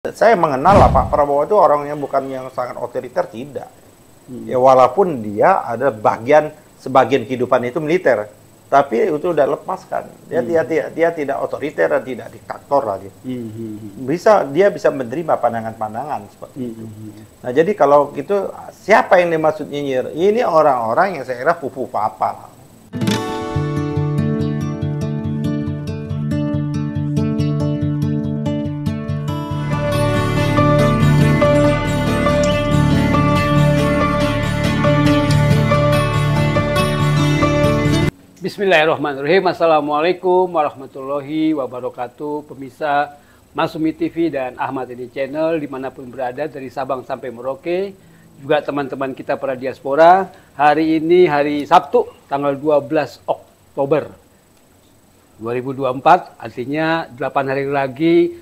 Saya mengenal lah Pak Prabowo itu orang yang bukan yang sangat otoriter, tidak. Ya walaupun dia ada sebagian kehidupan itu militer, tapi itu udah lepaskan. Dia tidak otoriter dan tidak diktator lagi. Dia bisa menerima pandangan-pandangan seperti itu. Nah jadi kalau gitu siapa yang dimaksud nyinyir? Ini orang-orang yang saya kira pupu papa. Bismillahirrahmanirrahim. Assalamualaikum warahmatullahi wabarakatuh. Pemirsa Masumi TV dan Ahmad Ini Channel dimanapun berada dari Sabang sampai Merauke. Juga teman-teman kita para diaspora. Hari ini hari Sabtu tanggal 12 Oktober 2024. Artinya 8 hari lagi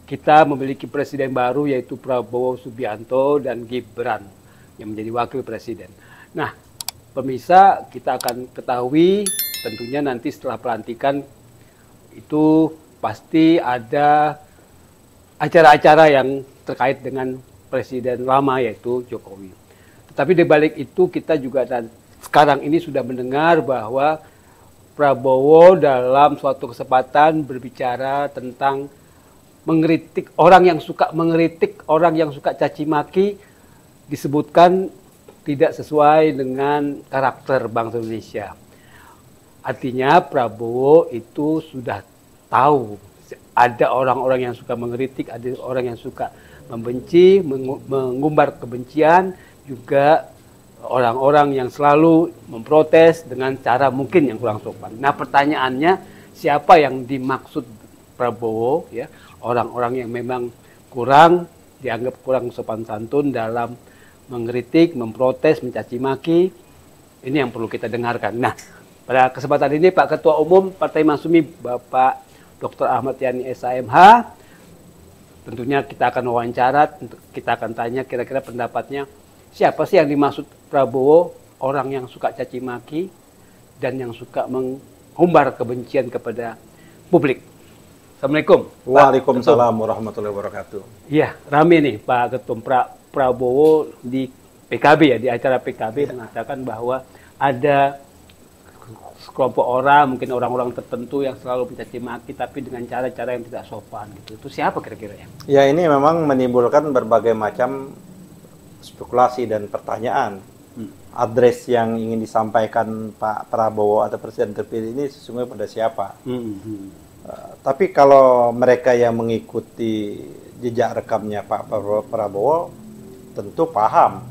kita memiliki presiden baru yaitu Prabowo Subianto dan Gibran yang menjadi wakil presiden. Nah, pemirsa, kita akan ketahui tentunya nanti setelah pelantikan itu pasti ada acara-acara yang terkait dengan presiden lama yaitu Jokowi. Tetapi di balik itu kita juga dan sekarang ini sudah mendengar bahwa Prabowo dalam suatu kesempatan berbicara tentang mengkritik orang yang suka mengkritik, orang yang suka caci maki, disebutkan tidak sesuai dengan karakter bangsa Indonesia. Artinya Prabowo itu sudah tahu ada orang-orang yang suka mengkritik, ada orang yang suka membenci, mengumbar kebencian, juga orang-orang yang selalu memprotes dengan cara mungkin yang kurang sopan. Nah pertanyaannya, siapa yang dimaksud Prabowo? Ya, orang-orang yang memang dianggap kurang sopan santun dalam mengkritik, memprotes, mencaci maki, ini yang perlu kita dengarkan. Nah, pada kesempatan ini Pak Ketua Umum Partai Masumi, Bapak Dr. Ahmad Yani SAMH, tentunya kita akan wawancara, kita akan tanya kira-kira pendapatnya, siapa sih yang dimaksud Prabowo, orang yang suka caci maki dan yang suka mengumbar kebencian kepada publik. Assalamualaikum. Waalaikumsalam warahmatullahi wabarakatuh. Iya, rame nih Pak Ketum Prabowo di PKB ya, di acara PKB mengatakan bahwa ada sekelompok orang, mungkin orang-orang tertentu yang selalu mencaci maki tapi dengan cara-cara yang tidak sopan gitu. Itu siapa kira-kira ya? Ya ini memang menimbulkan berbagai macam spekulasi dan pertanyaan. Address yang ingin disampaikan Pak Prabowo atau Presiden terpilih ini sesungguhnya pada siapa? Tapi kalau mereka yang mengikuti jejak rekamnya Pak Prabowo tentu paham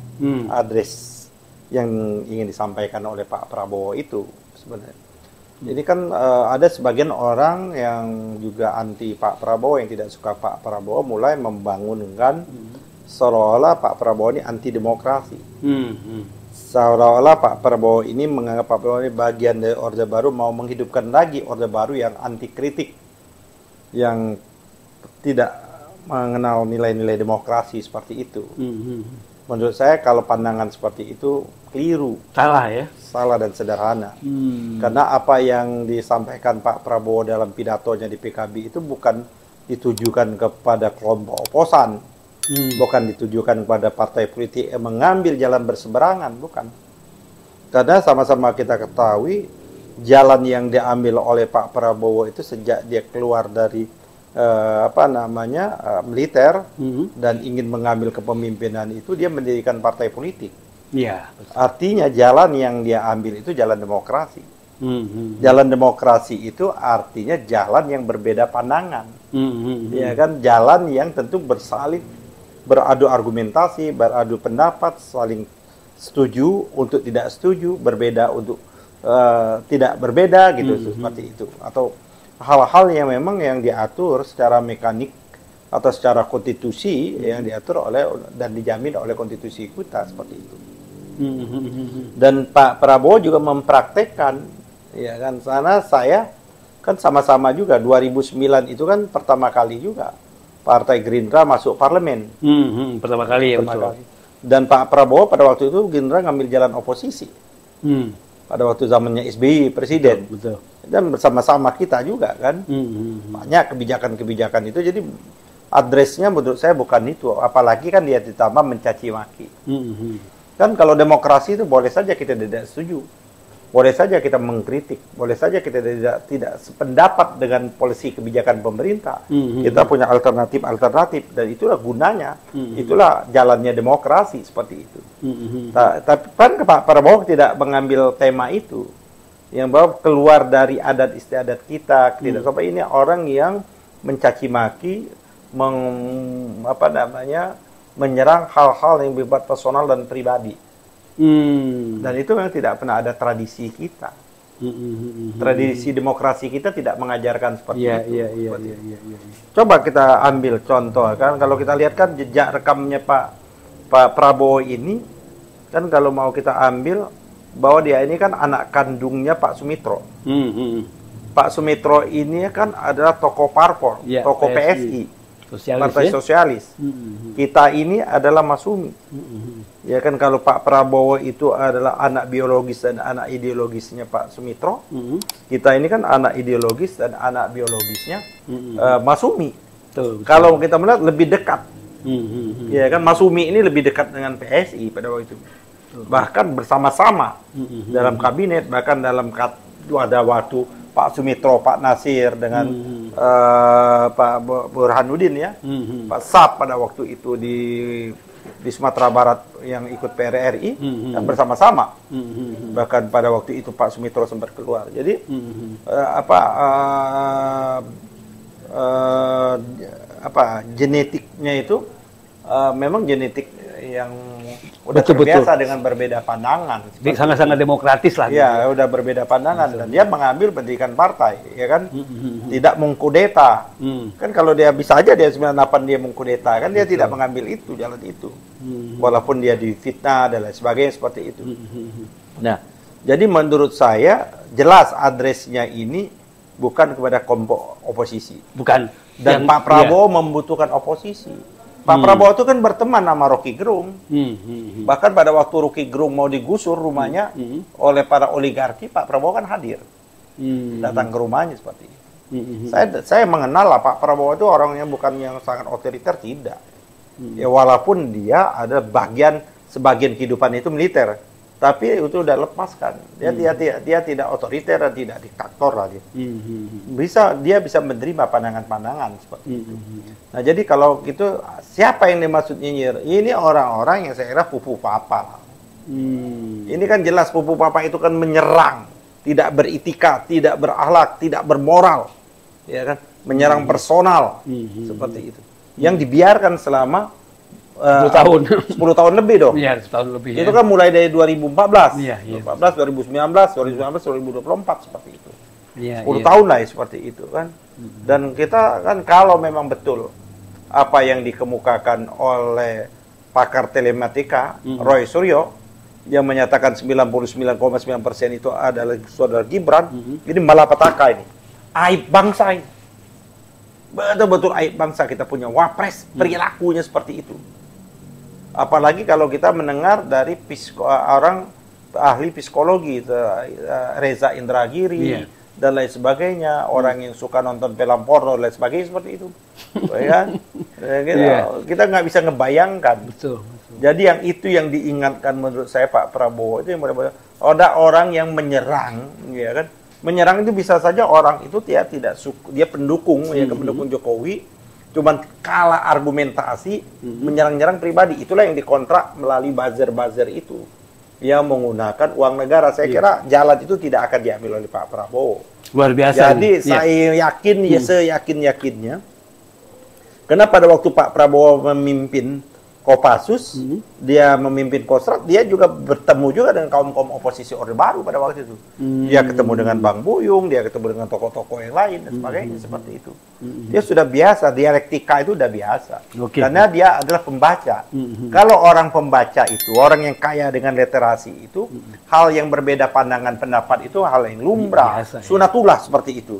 address yang ingin disampaikan oleh Pak Prabowo itu sebenarnya. Jadi kan ada sebagian orang yang juga anti Pak Prabowo, yang tidak suka Pak Prabowo, mulai membangunkan seolah-olah Pak Prabowo ini anti demokrasi. Seolah-olah Pak Prabowo ini menganggap Pak Prabowo ini bagian dari Orde Baru, mau menghidupkan lagi Orde Baru yang anti kritik, yang tidak mengenal nilai-nilai demokrasi seperti itu. Menurut saya kalau pandangan seperti itu keliru. Salah ya? Salah dan sederhana. Karena apa yang disampaikan Pak Prabowo dalam pidatonya di PKB itu bukan ditujukan kepada kelompok oposan. Bukan ditujukan kepada partai politik yang mengambil jalan berseberangan, bukan. Karena sama-sama kita ketahui jalan yang diambil oleh Pak Prabowo itu sejak dia keluar dari militer dan ingin mengambil kepemimpinan itu, dia mendirikan partai politik. Iya. Artinya jalan yang dia ambil itu jalan demokrasi. Jalan demokrasi itu artinya jalan yang berbeda pandangan. Ya kan, jalan yang tentu beradu argumentasi, beradu pendapat, saling setuju untuk tidak setuju, berbeda untuk tidak berbeda gitu, seperti itu. Atau hal-hal yang memang yang diatur secara mekanik atau secara konstitusi yang diatur oleh dan dijamin oleh konstitusi kita seperti itu. Dan Pak Prabowo juga mempraktekkan, ya kan, sana saya kan sama-sama juga 2009 itu kan pertama kali juga Partai Gerindra masuk parlemen. Pertama kali ya, betul. Dan Pak Prabowo pada waktu itu Gerindra ngambil jalan oposisi. Pada waktu zamannya SBY presiden. Betul. Dan bersama-sama kita juga kan. Banyak kebijakan-kebijakan itu, jadi address-nya menurut saya bukan itu. Apalagi kan dia ditambah mencaci maki. Kan kalau demokrasi itu boleh saja kita tidak setuju. Boleh saja kita mengkritik, boleh saja kita tidak sependapat dengan polisi kebijakan pemerintah. Kita punya alternatif, dan itulah gunanya, itulah jalannya demokrasi seperti itu. Tapi kan Pak Prabowo tidak mengambil tema itu, yang bahwa keluar dari adat istiadat kita, tidak sampai ini orang yang mencaci maki, menyerang hal-hal yang bersifat personal dan pribadi. Dan itu memang tidak pernah ada tradisi kita. Tradisi demokrasi kita tidak mengajarkan seperti itu. Coba kita ambil contoh kan, kalau kita lihat kan jejak rekamnya Pak Prabowo ini kan, kalau mau kita ambil bahwa dia ini kan anak kandungnya Pak Sumitro. Pak Sumitro ini kan adalah tokoh parpol, tokoh PSI. Partai Sosialis. Kita ini adalah Masumi. Ya kan, kalau Pak Prabowo itu adalah anak biologis dan anak ideologisnya Pak Sumitro, kita ini kan anak ideologis dan anak biologisnya Masumi. Kalau kita melihat lebih dekat, ya kan, Masumi ini lebih dekat dengan PSI pada waktu itu. Bahkan bersama-sama dalam kabinet, bahkan dalam ada waktu Pak Sumitro, Pak Nasir dengan Pak Burhanuddin ya, Pak Sab pada waktu itu di Sumatera Barat yang ikut PRRI dan bersama-sama. Bahkan pada waktu itu Pak Sumitro sempat keluar. Jadi genetiknya itu memang genetik yang udah terbiasa dengan berbeda pandangan. Sangat-sangat demokratis lah. Ya, udah berbeda pandangan dan dia mengambil pendidikan partai, ya kan? Tidak mengkudeta. Kan kalau dia bisa aja dia 98 dia mengkudeta, kan dia tidak mengambil itu, jalan itu. Walaupun dia difitnah dan lain sebagainya seperti itu. Nah, jadi menurut saya jelas address-nya ini bukan kepada kelompok oposisi. Bukan. Dan Pak Prabowo membutuhkan oposisi. Pak Prabowo itu kan berteman sama Rocky Gerung. Bahkan pada waktu Rocky Gerung mau digusur rumahnya oleh para oligarki, Pak Prabowo kan hadir. Datang ke rumahnya seperti itu. Saya mengenal lah Pak Prabowo itu orangnya bukan yang sangat otoriter, tidak. Ya, walaupun dia ada sebagian kehidupan itu militer. Tapi itu udah lepaskan. Dia tidak otoriter dan tidak diktator lah dia. Dia bisa menerima pandangan-pandangan seperti itu. Nah, jadi kalau gitu siapa yang dimaksud nyinyir? Ini orang-orang yang saya kira pupu papa. Ini kan jelas pupu papa itu kan menyerang, tidak beretika, tidak berakhlak, tidak bermoral. Ya kan? Menyerang personal seperti itu. Yang dibiarkan selama 10 tahun. 10 tahun lebih dong. Iya, 10 tahun lebih. Itu kan mulai dari 2014. 2014, 2019, 2024 seperti itu. 10 10 tahun lah ya, seperti itu kan. Dan kita kan kalau memang betul apa yang dikemukakan oleh pakar telematika Roy Suryo yang menyatakan 99,9% itu adalah saudara Gibran, ini malapetaka ini. Aib bangsa ini. Betul-betul aib bangsa, kita punya wapres, perilakunya seperti itu. Apalagi kalau kita mendengar dari orang ahli psikologi, Reza Indragiri dan lain sebagainya, orang yang suka nonton film porno dan lain sebagainya seperti itu. Ya, kita nggak bisa ngebayangkan. Betul. Jadi yang itu yang diingatkan menurut saya Pak Prabowo itu yang benar-benar ada orang yang menyerang, ya kan? Menyerang itu bisa saja orang itu dia pendukung, ya, pendukung Jokowi. Cuman kalah argumentasi, menyerang-nyerang pribadi. Itulah yang dikontrak melalui buzzer-buzzer itu. Yang menggunakan uang negara. Saya kira jalan itu tidak akan diambil oleh Pak Prabowo. Luar biasa. Jadi saya yakin, seyakin-yakinnya. Karena pada waktu Pak Prabowo memimpin Kopassus, dia memimpin Kostrad, dia juga bertemu juga dengan kaum-kaum oposisi Orde Baru pada waktu itu. Dia ketemu dengan Bang Buyung, dia ketemu dengan tokoh-tokoh yang lain dan sebagainya seperti itu. Dia sudah biasa, dialektika itu sudah biasa. Karena dia adalah pembaca. Kalau orang pembaca itu, orang yang kaya dengan literasi itu, hal yang berbeda pandangan pendapat itu hal yang lumrah, sunatullah seperti itu.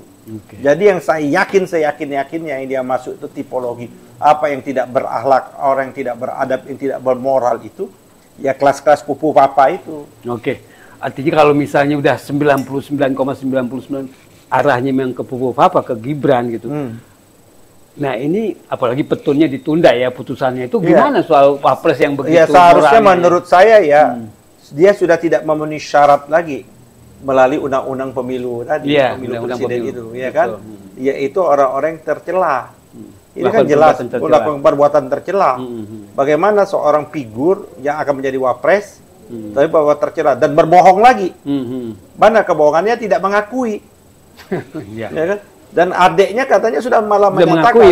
Jadi yang saya yakin-yakinnya yang dia masuk itu tipologi apa yang tidak berakhlak, orang yang tidak beradab, yang tidak bermoral itu, ya kelas-kelas pupu papa itu. Artinya kalau misalnya udah 99,99 arahnya memang ke pupu papa, ke Gibran gitu. Nah ini apalagi petunnya ditunda ya putusannya itu gimana soal wapres yang begitu? Ya seharusnya moralnya? menurut saya ya dia sudah tidak memenuhi syarat lagi melalui undang-undang pemilu tadi, pemilu presiden itu, ya kan? Yaitu orang-orang yang tercela. Ini kan jelas melakukan perbuatan tercela. Bagaimana seorang figur yang akan menjadi wapres tapi bahwa tercela dan berbohong lagi? Mana kebohongannya tidak mengakui? Ya kan? Dan adiknya katanya sudah malah menyatakan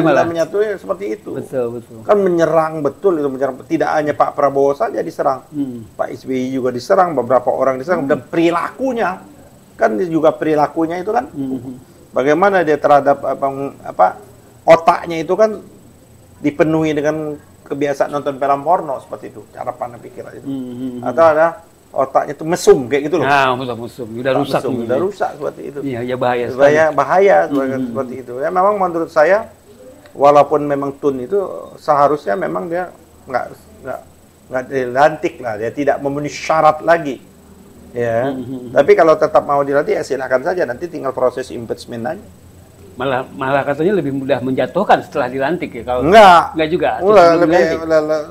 seperti itu. Betul. Kan menyerang betul itu, menyerang. Tidak hanya Pak Prabowo saja diserang, Pak SBY juga diserang, beberapa orang diserang, dan perilakunya kan juga perilakunya itu kan, bagaimana dia terhadap otaknya itu kan dipenuhi dengan kebiasaan nonton film porno seperti itu, cara pandang pikiran itu, atau ada otaknya itu mesum kayak gitu loh. Nah, mesum. Udah rusak. Udah rusak seperti itu. Iya, bahaya. Bahaya seperti itu. Ya memang menurut saya walaupun memang Tun itu seharusnya memang dia nggak dilantik lah, dia tidak memenuhi syarat lagi. Ya. Tapi kalau tetap mau dilantik ya silakan saja, nanti tinggal proses impeachment aja. Malah katanya lebih mudah menjatuhkan setelah dilantik ya kalau enggak juga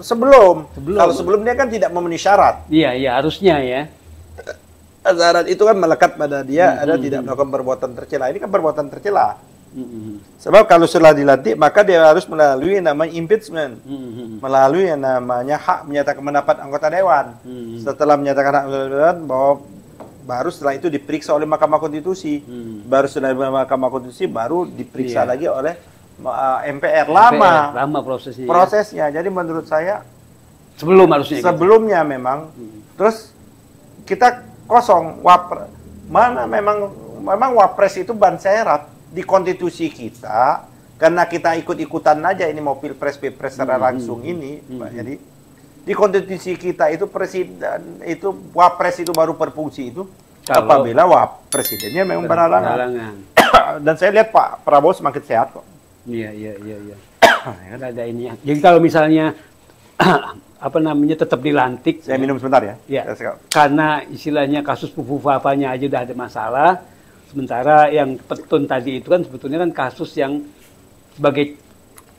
sebelum kalau sebelum dia kan tidak memenuhi syarat. Iya harusnya ya. Syarat itu kan melekat pada dia ada tidak melakukan perbuatan tercela. Ini kan perbuatan tercela. Sebab kalau setelah dilantik maka dia harus melalui namanya impeachment, melalui yang namanya hak menyatakan pendapat anggota dewan. Setelah menyatakan hak anggota dewan bahwa baru setelah itu diperiksa oleh Mahkamah Konstitusi. Baru setelah Mahkamah Konstitusi baru diperiksa lagi oleh MPR. Lama prosesnya. Jadi menurut saya sebelumnya memang terus kita kosong mana memang wapres itu ban serap di konstitusi kita karena kita ikut-ikutan aja ini mau pilpres secara langsung ini, Pak. Jadi di konstitusi kita itu presiden itu wapres itu baru berfungsi itu apabila presidennya memang berhalangan. Dan saya lihat Pak Prabowo semakin sehat kok. Iya. Ada ini ya. Jadi kalau misalnya tetap dilantik. Saya minum sebentar ya. Karena istilahnya kasus Pupufapanya aja udah ada masalah. Sementara yang Petun tadi itu kan sebetulnya kan kasus yang sebagai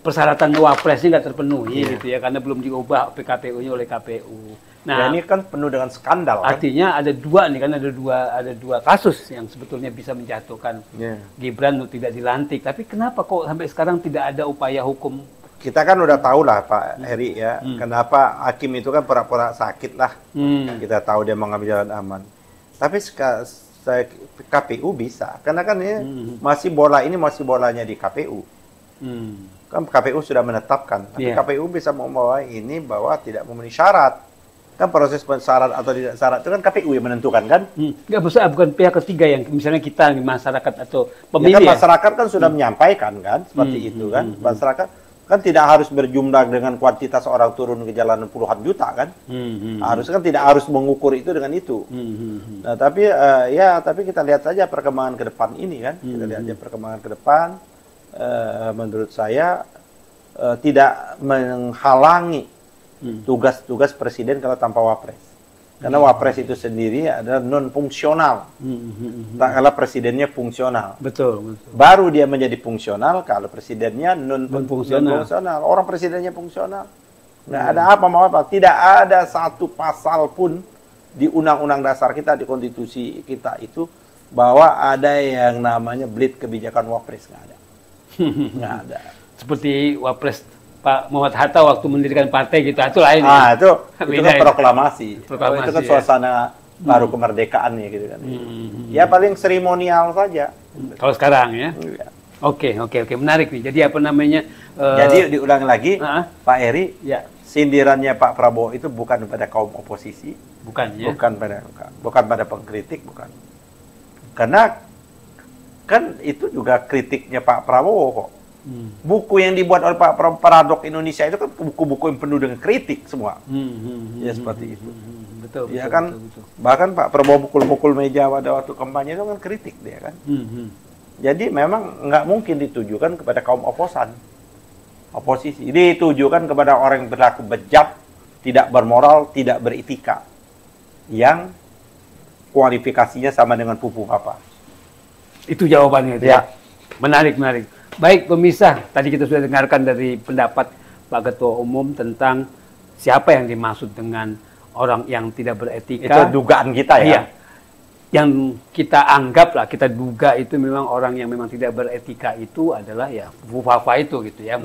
persyaratan wapresnya nggak terpenuhi gitu ya, karena belum diubah PKPU-nya oleh KPU. Nah, ini kan penuh dengan skandal. Artinya ada dua nih kan, ada dua kasus yang sebetulnya bisa menjatuhkan Gibran untuk tidak dilantik. Tapi kenapa kok sampai sekarang tidak ada upaya hukum? Kita kan udah tahu lah Pak Heri ya, kenapa hakim itu kan pura-pura sakit lah. Kita tahu dia mengambil jalan aman. Tapi KPU bisa, karena kan ini masih bolanya di KPU. Kan KPU sudah menetapkan, tapi KPU bisa membawa ini bahwa tidak memenuhi syarat. Kan proses syarat atau tidak syarat itu kan KPU yang menentukan kan? Nggak bisa, bukan pihak ketiga yang misalnya kita masyarakat atau pemilih. Kan masyarakat kan sudah menyampaikan kan seperti itu kan. Masyarakat kan tidak harus berjumlah dengan kuantitas orang turun ke jalanan puluhan juta kan? Harus kan tidak harus mengukur itu dengan itu. Nah tapi tapi kita lihat saja perkembangan ke depan ini kan. Kita lihat aja perkembangan ke depan. Menurut saya tidak menghalangi tugas-tugas presiden kalau tanpa wapres. Karena wapres itu sendiri adalah non fungsional. Tak kalah presidennya fungsional. Betul. Baru dia menjadi fungsional kalau presidennya non fungsional. Orang presidennya fungsional. Nggak ada apa-apa. Tidak ada satu pasal pun di undang-undang dasar kita, di konstitusi kita itu bahwa ada yang namanya blitz kebijakan wapres. Nggak ada. Nggak ada. Seperti wapres Pak Muhammad Hatta waktu mendirikan partai gitu, itu lain. Itu kan proklamasi. Itu kan suasana baru kemerdekaan ya gitu kan. Ya paling seremonial saja. Kalau sekarang ya. Oke, menarik nih. Jadi apa namanya? Jadi diulang lagi, Pak Heri, sindirannya Pak Prabowo itu bukan pada kaum oposisi, bukan pada pengkritik, bukan. Karena kan itu juga kritiknya Pak Prabowo kok. Buku yang dibuat oleh Pak Paradok Indonesia itu kan buku-buku yang penuh dengan kritik semua. Ya seperti itu. Betul. Kan betul. Bahkan Pak Prabowo pukul-pukul meja pada waktu kampanye itu kan kritik dia kan. Jadi memang nggak mungkin ditujukan kepada kaum oposisi. Ditujukan kepada orang yang berlaku bejat, tidak bermoral, tidak beretika, yang kualifikasinya sama dengan Pupufapa. Itu jawabannya itu. Ya. Menarik. Baik pemirsa, tadi kita sudah dengarkan dari pendapat Pak Ketua Umum tentang siapa yang dimaksud dengan orang yang tidak beretika. Itu dugaan kita ya. Iya. Yang kita anggap lah, kita duga itu memang orang yang memang tidak beretika itu adalah ya Fufafa itu gitu ya.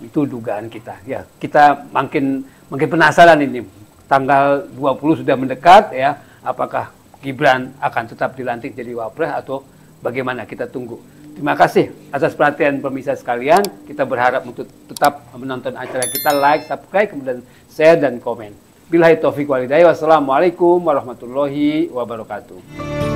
Itu dugaan kita. Ya, kita makin penasaran ini. Tanggal 20 sudah mendekat ya. Apakah Gibran akan tetap dilantik jadi wapres atau bagaimana? Kita tunggu. Terima kasih atas perhatian pemirsa sekalian. Kita berharap untuk tetap menonton acara kita, like, subscribe, kemudian share dan komen. Billahi taufiq wal hidayah. Wassalamualaikum warahmatullahi wabarakatuh.